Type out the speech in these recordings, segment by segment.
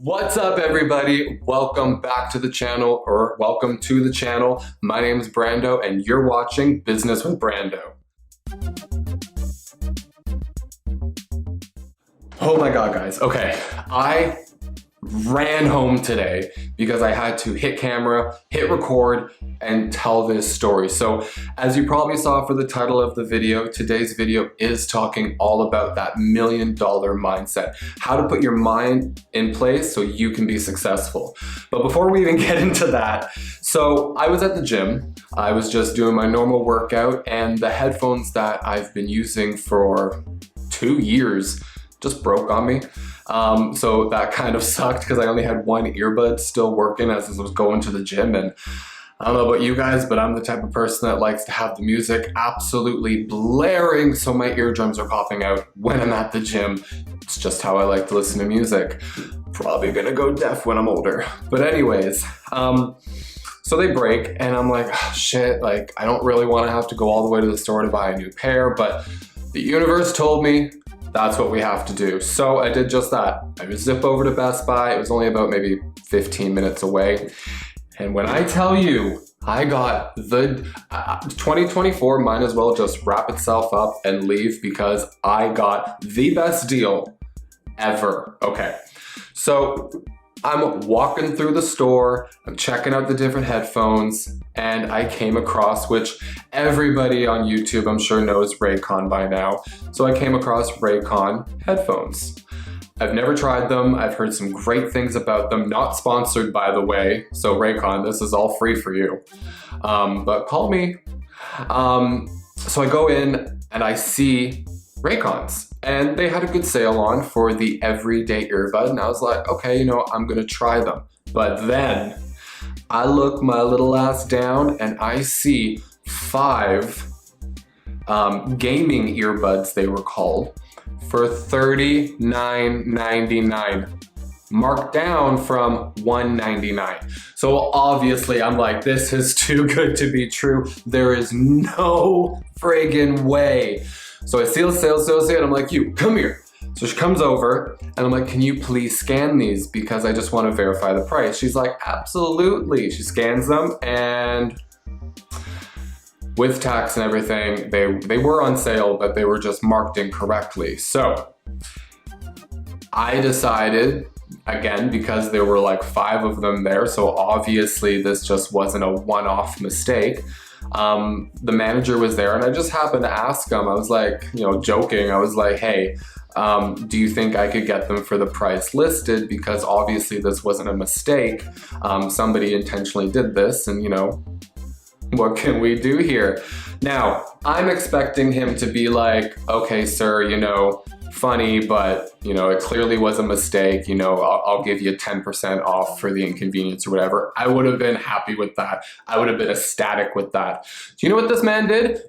What's up, everybody? Welcome back to the channel, or welcome to the channel. My name is Brando and you're watching Business with Brando. Oh my God, guys. Okay, I ran home today because I had to hit camera, hit record, and tell this story. So as you probably saw for the title of the video, today's video is talking all about that $1 million mindset, how to put your mind in place so you can be successful. But before we even get into that, so I was at the gym. I was just doing my normal workout, and the headphones that I've been using for 2 years just broke on me. So that kind of sucked because I only had one earbud still working as I was going to the gym. And I don't know about you guys, but I'm the type of person that likes to have the music absolutely blaring so my eardrums are popping out when I'm at the gym. It's just how I like to listen to music. Probably gonna go deaf when I'm older. But anyways, so they break and I'm like, oh, shit, like I don't really want to have to go all the way to the store to buy a new pair, but the universe told me that's what we have to do. So I did just that. I would zip over to Best Buy. It was only about maybe 15 minutes away. And when I tell you, I got the 2024 might as well just wrap itself up and leave because I got the best deal ever. Okay, so I'm walking through the store, I'm checking out the different headphones, and I came across, which everybody on YouTube I'm sure knows Raycon by now. So I came across Raycon headphones. I've never tried them. I've heard some great things about them. Not sponsored, by the way. So Raycon, this is all free for you. But call me. So I go in and I see Raycons, and they had a good sale on for the everyday earbud. And I was like, okay, you know, I'm gonna try them. But then I look my little ass down and I see 5 gaming earbuds, they were called, for $39.99, marked down from $199. So obviously I'm like, this is too good to be true. There is no friggin' way. So I see the sales associate, I'm like, you, come here. So she comes over and I'm like, can you please scan these because I just want to verify the price. She's like, absolutely. She scans them, and with tax and everything, they were on sale, but they were just marked incorrectly. So I decided, again, because there were like 5 of them there, so obviously this just wasn't a one-off mistake. The manager was there and I just happened to ask him, I was like, you know, joking, I was like, hey, do you think I could get them for the price listed? Because obviously this wasn't a mistake. Somebody intentionally did this, and you know, what can we do here? Now, I'm expecting him to be like, okay, sir, you know, funny, but you know, it clearly was a mistake. You know, I'll give you 10% off for the inconvenience or whatever. I would have been happy with that. I would have been ecstatic with that. Do you know what this man did?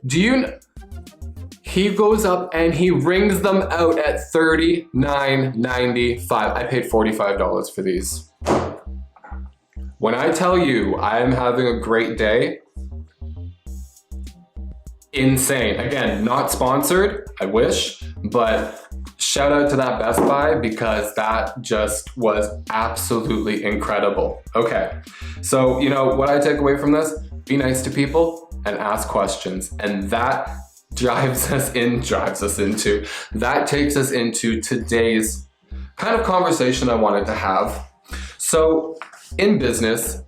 He goes up and he rings them out at $39.95. I paid $45 for these. When I tell you I'm having a great day, insane. Again, not sponsored, I wish, but shout out to that Best Buy because that just was absolutely incredible. Okay, so you know what I take away from this? Be nice to people and ask questions, and that that takes us into today's kind of conversation I wanted to have. So in business,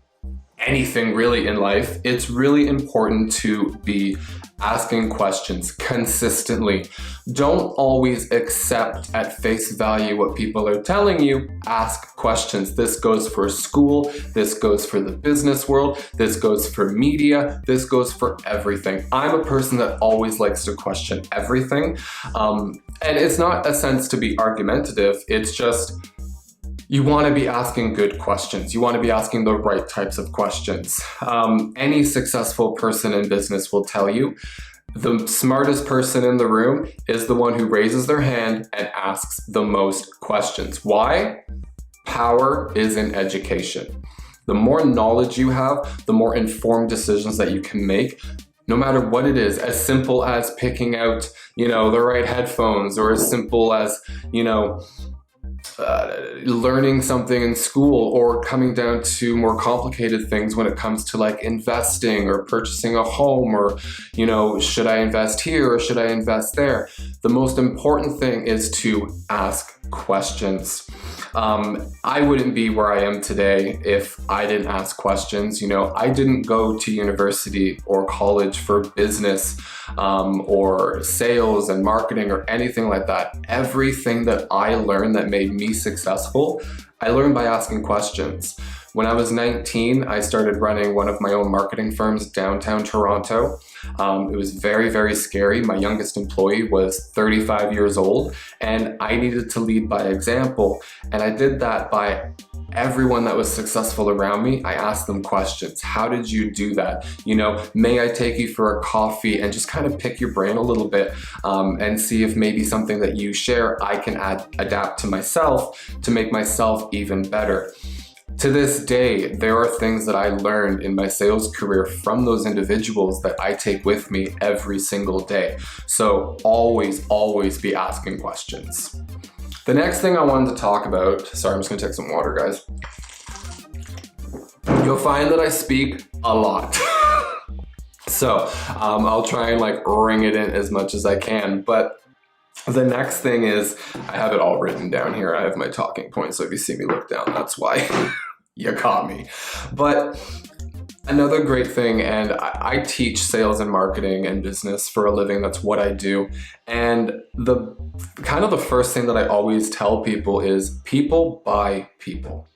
anything really in life, it's really important to be asking questions consistently. Don't always accept at face value what people are telling you. Ask questions. This goes for school, this goes for the business world, this goes for media, this goes for everything. I'm a person that always likes to question everything. And it's not a sense to be argumentative, it's just you want to be asking good questions. You want to be asking the right types of questions. Any successful person in business will tell you the smartest person in the room is the one who raises their hand and asks the most questions. Why? Power is in education. The more knowledge you have, the more informed decisions that you can make, no matter what it is, as simple as picking out, the right headphones, or as simple as, learning something in school, or coming down to more complicated things when it comes to like investing or purchasing a home, or, you know, should I invest here or should I invest there? The most important thing is to ask questions. I wouldn't be where I am today if I didn't ask questions. You know, I didn't go to university or college for business or sales and marketing or anything like that. Everything that I learned that made me successful, I learned by asking questions. When I was 19, I started running one of my own marketing firms downtown Toronto. It was very, very scary. My youngest employee was 35 years old, and I needed to lead by example. And I did that by everyone that was successful around me. I asked them questions. How did you do that? You know, may I take you for a coffee, and just kind of pick your brain a little bit and see if maybe something that you share I can adapt to myself to make myself even better. To this day, there are things that I learned in my sales career from those individuals that I take with me every single day. So always, always be asking questions. The next thing I wanted to talk about, sorry, I'm just gonna take some water, guys. You'll find that I speak a lot. So I'll try and like ring it in as much as I can, but the next thing is, I have it all written down here. I have my talking points, so if you see me look down, that's why you caught me. But another great thing, and I teach sales and marketing and business for a living. That's what I do. And the first thing that I always tell people is people buy people.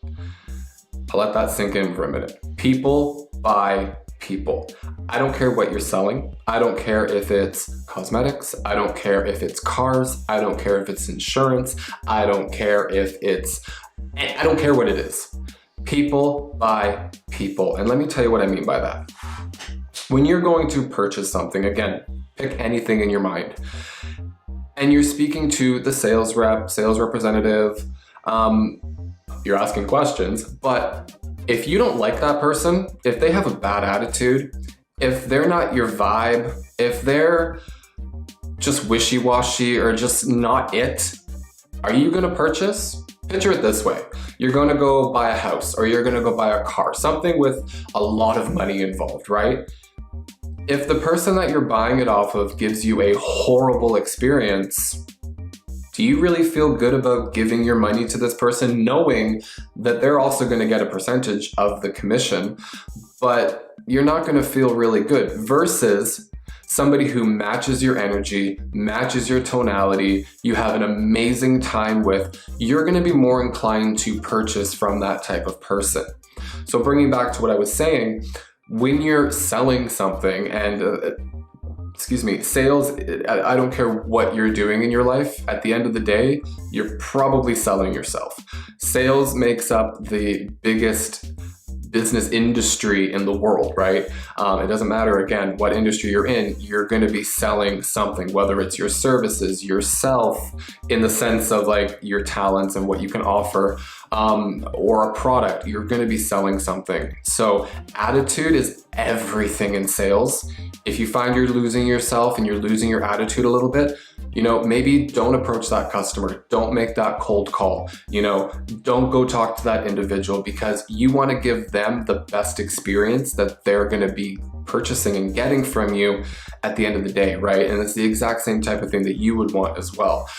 I'll let that sink in for a minute. People buy people. I don't care what you're selling. I don't care if it's cosmetics. I don't care if it's cars. I don't care if it's insurance. I don't care what it is. People buy people. And let me tell you what I mean by that. When you're going to purchase something, again, pick anything in your mind, and you're speaking to the sales rep, sales representative, you're asking questions, but if you don't like that person, if they have a bad attitude, if they're not your vibe, if they're just wishy-washy or just not it, are you gonna purchase? Picture it this way. You're gonna go buy a house, or you're gonna go buy a car, something with a lot of money involved, right? If the person that you're buying it off of gives you a horrible experience, do you really feel good about giving your money to this person, knowing that they're also going to get a percentage of the commission, but you're not going to feel really good, versus somebody who matches your energy, matches your tonality, you have an amazing time with, you're going to be more inclined to purchase from that type of person. So bringing back to what I was saying, when you're selling something, and sales, I don't care what you're doing in your life, at the end of the day, you're probably selling yourself. Sales makes up the biggest business industry in the world, right? It doesn't matter, again, what industry you're in, you're going to be selling something, whether it's your services, yourself, in the sense of like your talents and what you can offer, or a product, you're going to be selling something. So attitude is everything in sales. If you find you're losing yourself and you're losing your attitude a little bit, you know, maybe don't approach that customer. Don't make that cold call. You know, don't go talk to that individual, because you want to give them the best experience that they're going to be purchasing and getting from you at the end of the day, right? And it's the exact same type of thing that you would want as well.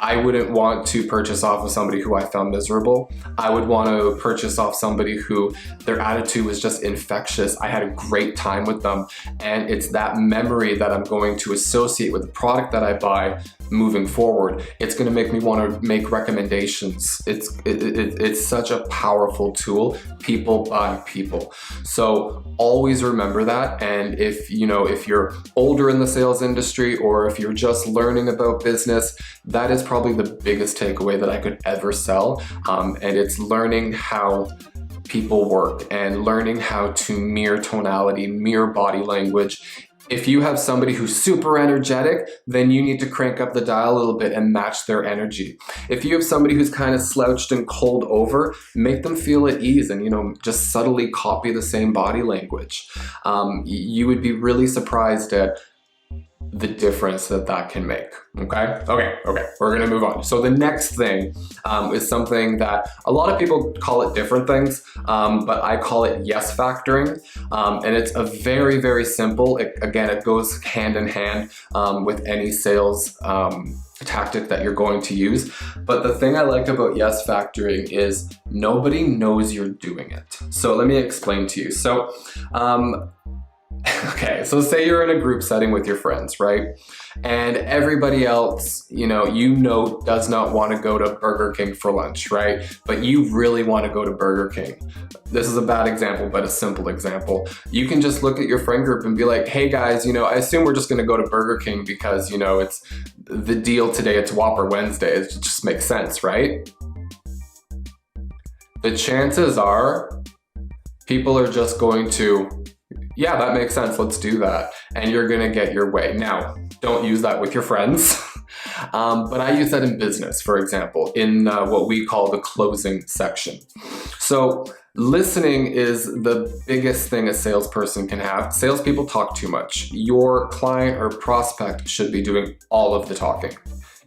I wouldn't want to purchase off of somebody who I found miserable. I would want to purchase off somebody who their attitude was just infectious. I had a great time with them, and it's that memory that I'm going to associate with the product that I buy moving forward. It's going to make me want to make recommendations. It's such a powerful tool. People buy people. So always remember that. And if you're older in the sales industry, or if you're just learning about business, that is probably the biggest takeaway that I could ever sell. And it's learning how people work and learning how to mirror tonality, mirror body language. If you have somebody who's super energetic, then you need to crank up the dial a little bit and match their energy. If you have somebody who's kind of slouched and cold over, make them feel at ease and, just subtly copy the same body language. You would be really surprised at the difference that can make. Okay, we're gonna move on. So the next thing is something that a lot of people call it different things, but I call it yes factoring. And it's a very, very simple, it goes hand in hand with any sales tactic that you're going to use. But the thing I like about yes factoring is nobody knows you're doing it. So let me explain to you. So, okay, so say you're in a group setting with your friends, right? And everybody else, does not want to go to Burger King for lunch, right? But you really want to go to Burger King. This is a bad example, but a simple example. You can just look at your friend group and be like, hey guys, I assume we're just going to go to Burger King because, it's the deal today, it's Whopper Wednesday. It just makes sense, right? The chances are people are just going to, yeah, that makes sense, let's do that. And you're gonna get your way. Now, don't use that with your friends, but I use that in business, for example, in what we call the closing section. So listening is the biggest thing a salesperson can have. Salespeople talk too much. Your client or prospect should be doing all of the talking.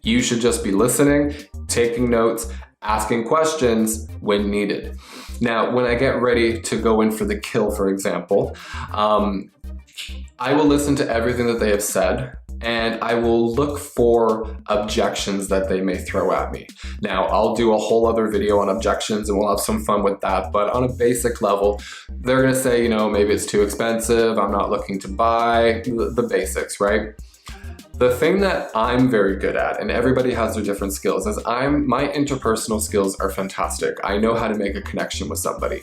You should just be listening, taking notes, asking questions when needed. Now, when I get ready to go in for the kill, for example, I will listen to everything that they have said, and I will look for objections that they may throw at me. Now, I'll do a whole other video on objections and we'll have some fun with that, but on a basic level, they're gonna say, maybe it's too expensive, I'm not looking to buy, the basics, right? The thing that I'm very good at, and everybody has their different skills, is my interpersonal skills are fantastic. I know how to make a connection with somebody.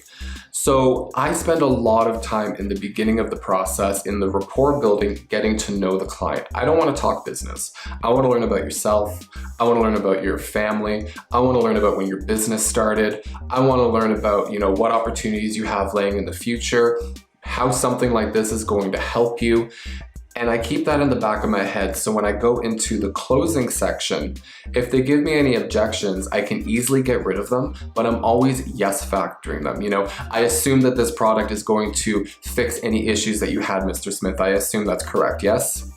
So I spend a lot of time in the beginning of the process, in the rapport building, getting to know the client. I don't want to talk business. I want to learn about yourself. I want to learn about your family. I want to learn about when your business started. I want to learn about, what opportunities you have laying in the future, how something like this is going to help you. And I keep that in the back of my head, so when I go into the closing section, if they give me any objections, I can easily get rid of them, but I'm always yes factoring them. I assume that this product is going to fix any issues that you had, Mr. Smith. I assume that's correct, yes?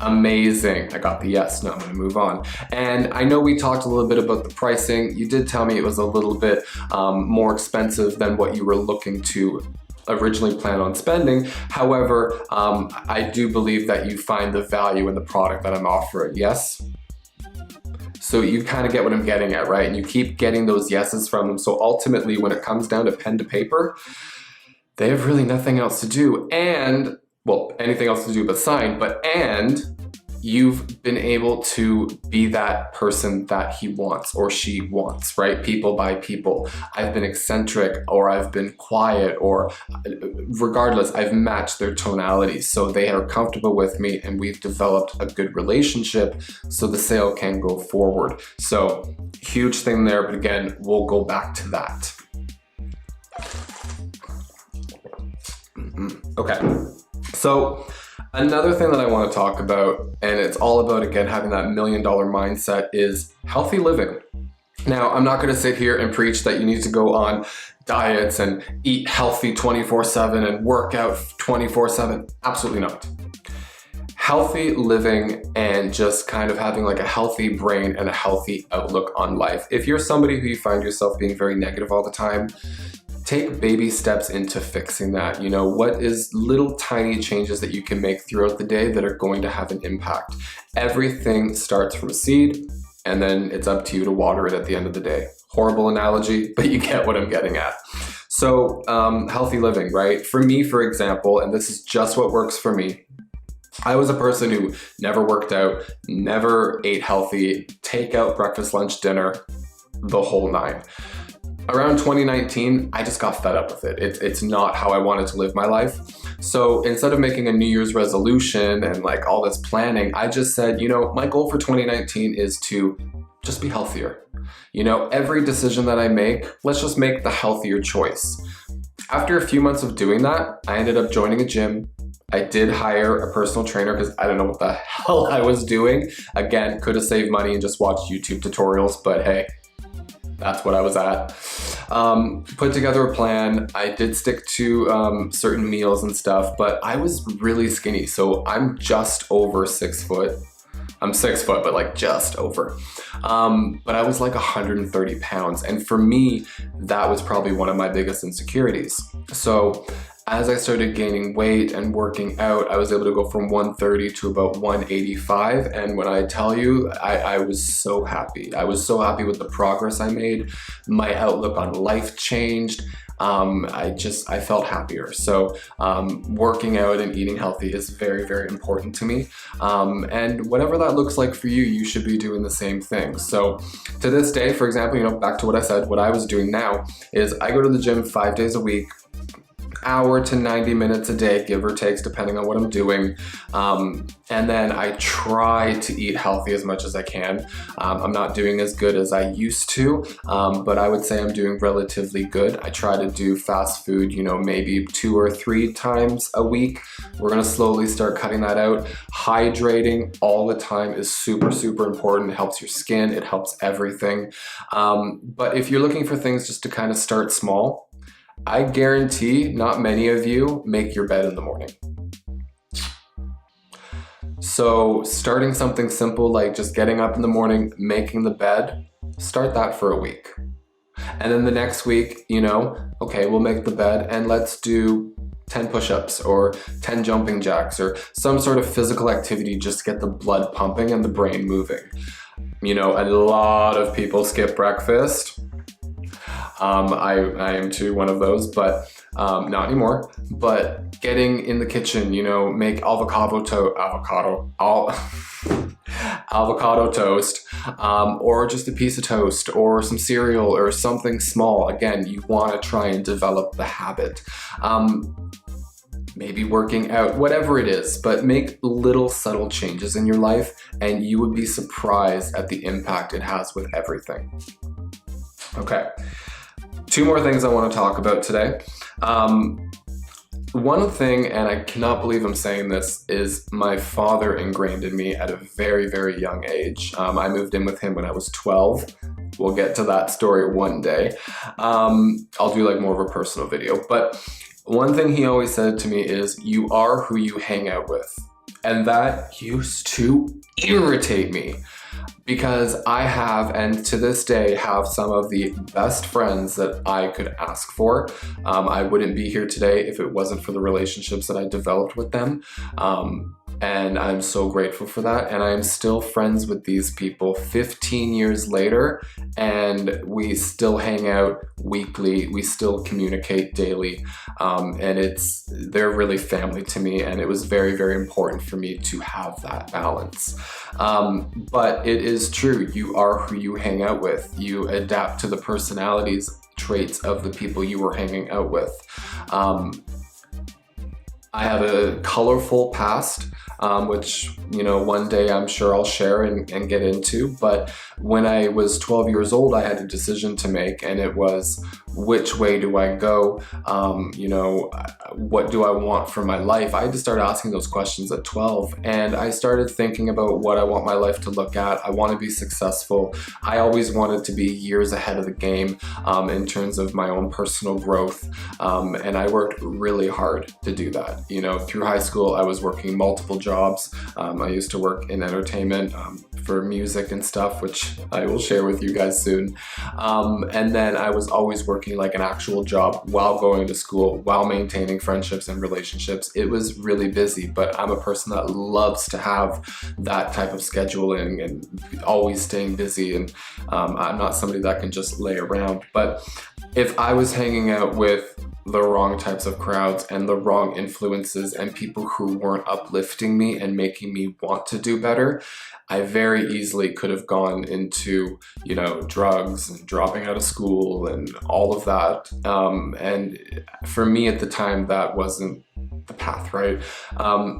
Amazing, I got the yes, now I'm gonna move on. And I know we talked a little bit about the pricing. You did tell me it was a little bit more expensive than what you were looking to originally plan on spending. However, I do believe that you find the value in the product that I'm offering, yes? So you kind of get what I'm getting at, right? And you keep getting those yeses from them. So ultimately, when it comes down to pen to paper, they have really nothing else to do. And, well, anything else to do but sign, and you've been able to be that person that he wants or she wants, right? People by people. I've been eccentric or I've been quiet, or regardless, I've matched their tonalities. So they are comfortable with me and we've developed a good relationship so the sale can go forward. So huge thing there, but again, we'll go back to that. Okay, so another thing that I want to talk about, and it's all about, again, having that $1 million mindset, is healthy living. Now, I'm not going to sit here and preach that you need to go on diets and eat healthy 24/7 and work out 24/7. Absolutely not. Healthy living and just kind of having like a healthy brain and a healthy outlook on life. If you're somebody who you find yourself being very negative all the time, take baby steps into fixing that. What is little tiny changes that you can make throughout the day that are going to have an impact? Everything starts from a seed, and then it's up to you to water it at the end of the day. Horrible analogy, but you get what I'm getting at. So healthy living, right? For me, for example, and this is just what works for me, I was a person who never worked out, never ate healthy, take out breakfast, lunch, dinner, the whole nine. Around 2019, I just got fed up with it. It's not how I wanted to live my life. So instead of making a New Year's resolution and like all this planning, I just said, my goal for 2019 is to just be healthier. Every decision that I make, let's just make the healthier choice. After a few months of doing that, I ended up joining a gym. I did hire a personal trainer because I don't know what the hell I was doing. Again, could have saved money and just watched YouTube tutorials, but hey, That's what I was at. Put together a plan. I did stick to certain meals and stuff, but I was really skinny. So I'm just over 6 foot. I'm 6 foot, but like just over. But I was like 130 pounds. And for me, that was probably one of my biggest insecurities. So as I started gaining weight and working out, I was able to go from 130 to about 185. And when I tell you, I was so happy. I was so happy with the progress I made. My outlook on life changed. I felt happier. So working out and eating healthy is very, very important to me. And whatever that looks like for you, you should be doing the same thing. So to this day, for example, back to what I said, what I was doing now is I go to the gym 5 days a week. Hour to 90 minutes a day, give or takes, depending on what I'm doing. And then I try to eat healthy as much as I can. I'm not doing as good as I used to, but I would say I'm doing relatively good. I try to do fast food, maybe 2 or 3 times a week. We're gonna slowly start cutting that out. Hydrating all the time is super, super important. It helps your skin, it helps everything. But if you're looking for things just to kind of start small, I guarantee not many of you make your bed in the morning. So starting something simple like just getting up in the morning, making the bed, start that for a week. And then the next week, okay, we'll make the bed and let's do 10 push-ups or 10 jumping jacks or some sort of physical activity just to get the blood pumping and the brain moving. A lot of people skip breakfast. I am too one of those, but not anymore. But getting in the kitchen, make avocado toast, or just a piece of toast or some cereal or something small. Again, you want to try and develop the habit. Maybe working out, whatever it is, but make little subtle changes in your life and you would be surprised at the impact it has with everything. Okay. 2 more things I want to talk about today. One thing, and I cannot believe I'm saying this, is my father ingrained in me at a very, very young age. I moved in with him when I was 12. We'll get to that story one day. I'll do like more of a personal video. But one thing he always said to me is, you are who you hang out with. And that used to irritate me. Because I have, and to this day, have some of the best friends that I could ask for. I wouldn't be here today if it wasn't for the relationships that I developed with them. And I'm so grateful for that. And I am still friends with these people 15 years later, and we still hang out weekly. We still communicate daily. And they're really family to me. And it was very, very important for me to have that balance. But it is true. You are who you hang out with. You adapt to the personalities, traits of the people you were hanging out with. I have a colorful past, which, one day I'm sure I'll share and get into. But when I was 12 years old, I had a decision to make, and it was, which way do I go? What do I want for my life? I had to start asking those questions at 12, and I started thinking about what I want my life to look at. I want to be successful. I always wanted to be years ahead of the game in terms of my own personal growth, and I worked really hard to do that. Through high school, I was working multiple jobs. I used to work in entertainment for music and stuff, which I will share with you guys soon. And then I was always working like an actual job while going to school, while maintaining friendships and relationships. It was really busy, but I'm a person that loves to have that type of scheduling and always staying busy. And I'm not somebody that can just lay around. But if I was hanging out with the wrong types of crowds and the wrong influences and people who weren't uplifting me and making me want to do better, I very easily could have gone into, drugs and dropping out of school and all of that. And for me at the time, that wasn't the path, right?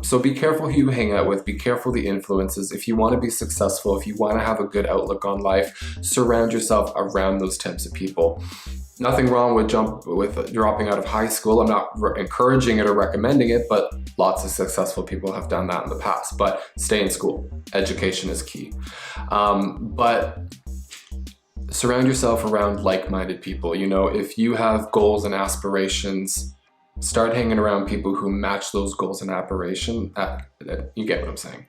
So be careful who you hang out with, be careful the influences. If you want to be successful, if you want to have a good outlook on life, surround yourself around those types of people. Nothing wrong with dropping out of high school. I'm not encouraging it or recommending it, but lots of successful people have done that in the past. But stay in school. Education is key. But surround yourself around like-minded people. You know, if you have goals and aspirations, start hanging around people who match those goals and aspiration. You get what I'm saying.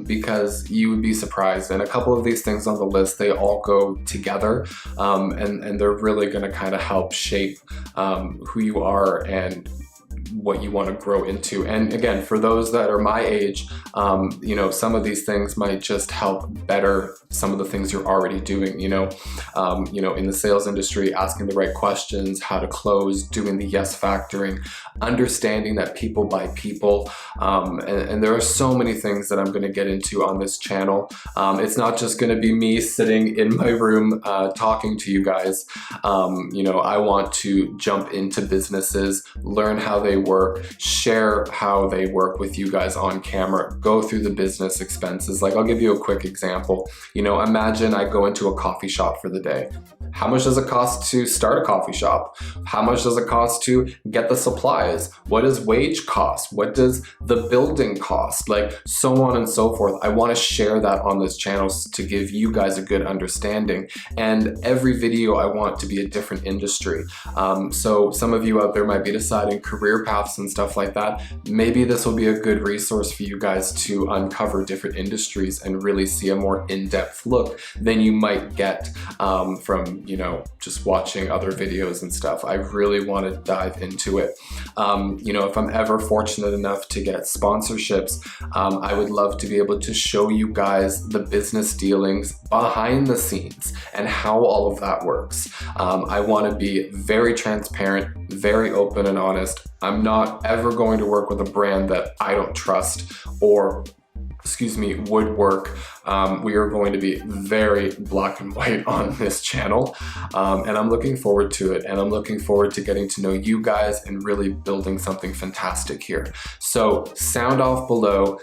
Because you would be surprised. And a couple of these things on the list, they all go together, and they're really going to kind of help shape who you are and what you want to grow into. And again, for those that are my age, you know, some of these things might just help better some of the things you're already doing, you know, in the sales industry, asking the right questions, how to close, doing the yes factoring, understanding that people buy people. And there are so many things that I'm going to get into on this channel. It's not just going to be me sitting in my room talking to you guys. You know, I want to jump into businesses, learn how they work, share how they work with you guys on camera, go through the business expenses. Like, I'll give you a quick example. You know, imagine I go into a coffee shop for the day. How much does it cost to start a coffee shop? How much does it cost to get the supplies? What does wage cost? What does the building cost? Like, so on and so forth. I want to share that on this channel to give you guys a good understanding. And every video I want to be a different industry. So some of you out there might be deciding career paths and stuff like that. Maybe this will be a good resource for you guys to uncover different industries and really see a more in-depth look than you might get from, you know, just watching other videos and stuff. I really want to dive into it. You know, if I'm ever fortunate enough to get sponsorships, I would love to be able to show you guys the business dealings behind the scenes and how all of that works. I want to be very transparent, very open and honest. I'm not ever going to work with a brand that I don't trust or, excuse me, would work. We are going to be very black and white on this channel, and I'm looking forward to it, and I'm looking forward to getting to know you guys and really building something fantastic here. So sound off below.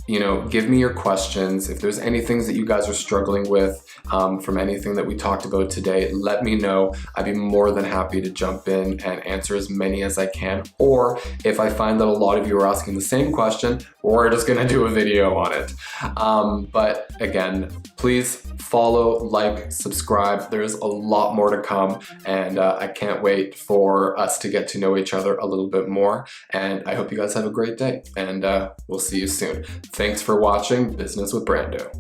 You know, give me your questions. If there's any things that you guys are struggling with from anything that we talked about today, let me know. I'd be more than happy to jump in and answer as many as I can. Or if I find that a lot of you are asking the same question, we're just gonna do a video on it. But again, please follow, like, subscribe. There's a lot more to come, and I can't wait for us to get to know each other a little bit more. And I hope you guys have a great day, and we'll see you soon. Thanks for watching Business with Brando.